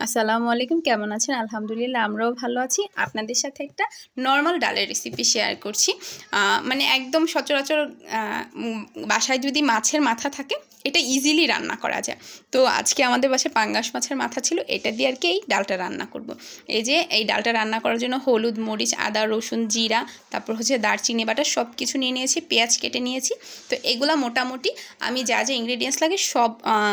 আসসালামু আলাইকুম, কেমন আছেন? আলহামদুলিল্লাহ আমরাও ভালো আছি। আপনাদের সাথে একটা নরমাল ডালের রেসিপি শেয়ার করছি। মানে একদম সচরাচর বাসায় যদি মাছের মাথা থাকে এটা ইজিলি রান্না করা যায়। তো আজকে আমাদের বাসায় পাঙ্গাস মাছের মাথা ছিল, এটা দিয়ে আর কি এই ডালটা রান্না করব। এই যে এই ডালটা রান্না করার জন্য হলুদ, মরিচ, আদা, রসুন, জিরা, তারপর হচ্ছে দারচিনি বাটা সব কিছু নিয়ে নিয়েছি, পেঁয়াজ কেটে নিয়েছি। তো এগুলা মোটামুটি আমি যা যা ইনগ্রেডিয়েন্টস লাগে সব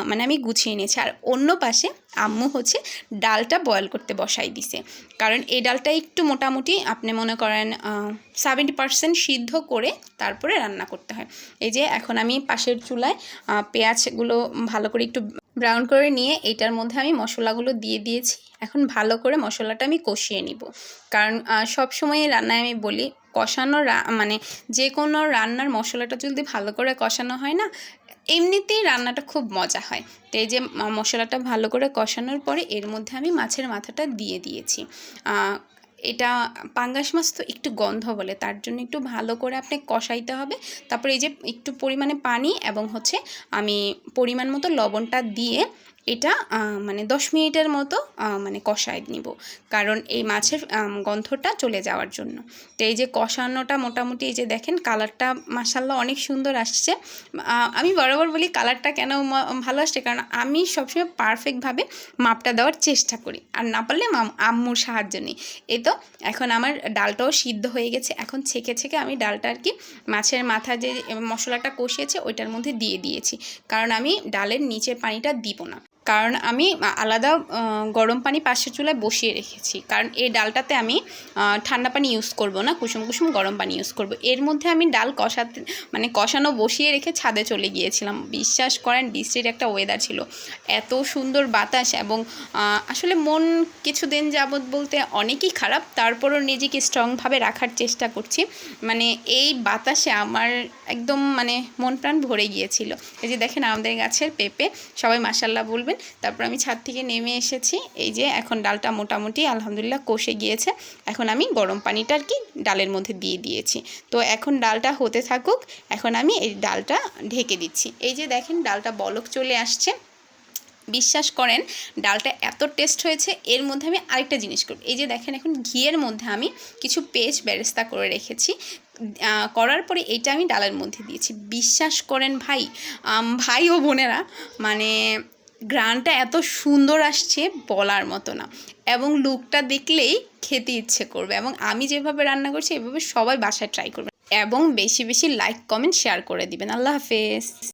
মানে আমি গুছিয়ে নিয়েছি। আর অন্য পাশে আম্মু হচ্ছে ডালটা বয়েল করতে বসাই দিছে, কারণ এই ডালটা একটু মোটামুটি আপনি মনে করেন 70% সিদ্ধ করে তারপরে রান্না করতে হয়। এই যে এখন আমি পাশের চুলায় পেঁয়াজগুলো ভালো করে একটু ব্রাউন করে নিয়ে এইটার মধ্যে আমি মশলাগুলো দিয়ে দিয়েছি। এখন ভালো করে মশলাটা আমি কষিয়ে নিব, কারণ সবসময় রান্নায় আমি বলি কষানো মানে যে কোনো রান্নার মশলাটা যদি ভালো করে কষানো হয় না, এমনিতেই রান্নাটা খুব মজা হয়। তো এই যে মশলাটা ভালো করে কষানোর পরে এর মধ্যে আমি মাছের মাথাটা দিয়ে দিয়েছি। এটা পাঙ্গাস মাছ তো একটু গন্ধ বলে, তার জন্য একটু ভালো করে আপনি কষাইতে হবে। তারপরে এই যে একটু পরিমাণে পানি এবং হচ্ছে আমি পরিমাণ মতো লবণটা দিয়ে এটা মানে 10 মিনিটের মতো মানে কষাই নিব, কারণ এই মাছের গন্ধটা চলে যাওয়ার জন্য। তো এই যে কষানোটা মোটামুটি এই যে দেখেন কালারটা মাশাআল্লাহ অনেক সুন্দর আসছে। আমি বরাবর বলি কালারটা কেন ভালো আসছে, কারণ আমি সবসময় পারফেক্টভাবে মাপটা দেওয়ার চেষ্টা করি, আর না পারলে আম্মুর সাহায্য নিই। এই তো এখন আমার ডালটাও সিদ্ধ হয়ে গেছে। এখন ছেঁকে ছেঁকে আমি ডালটা আর কি মাছের মাথা যে মশলাটা কষিয়েছে ওইটার মধ্যে দিয়ে দিয়েছি, কারণ আমি ডালের নিচের পানিটা দিব না, কারণ আমি আলাদা গরম পানি পাশের চুলায় বসিয়ে রেখেছি। কারণ এই ডালটাতে আমি ঠান্ডা পানি ইউজ করব না, কুসুম কুসুম গরম পানি ইউজ করব। এর মধ্যে আমি ডাল কষানো বসিয়ে রেখে ছাদে চলে গিয়েছিলাম। বিশ্বাস করেন বৃষ্টির একটা ওয়েদার ছিল, এত সুন্দর বাতাস, এবং আসলে মন কিছুদিন যাবৎ বলতে অনেকই খারাপ, তারপরও নিজেকে স্ট্রংভাবে রাখার চেষ্টা করছি। মানে এই বাতাসে আমার একদম মানে মন প্রাণ ভরে গিয়েছিল। এই যে দেখেন আমাদের গাছের পেঁপে, সবাই মাশাআল্লাহ বলবেন। তারপর আমি ছাদ থেকে নেমে এসেছি। এই যে এখন ডালটা মোটামুটি আলহামদুলিল্লাহ কষে গিয়েছে। এখন আমি গরম পানিটা আর কি ডালের মধ্যে দিয়ে দিয়েছি। তো এখন ডালটা হতে থাকুক, এখন আমি এই ডালটা ঢেকে দিচ্ছি। এই যে দেখেন ডালটা বলক চলে আসছে। বিশ্বাস করেন ডালটা এত টেস্ট হয়েছে। এর মধ্যে আমি আরেকটা জিনিস করব, এই যে দেখেন এখন ঘিয়ের মধ্যে আমি কিছু পেস্ট বেরেস্তা করে রেখেছি, করার পরে এটা আমি ডালের মধ্যে দিয়েছি। বিশ্বাস করেন ভাই ও বোনেরা, মানে গ্রানটা এত সুন্দর আসছে বলার মতো না, এবং লুকটা দেখলেই খেতে ইচ্ছে করবে। এবং আমি যেভাবে রান্না করছি এভাবে সবাই বাসায় ট্রাই করবেন, এবং বেশি বেশি লাইক, কমেন্ট, শেয়ার করে দিবেন। আল্লাহ হাফেজ।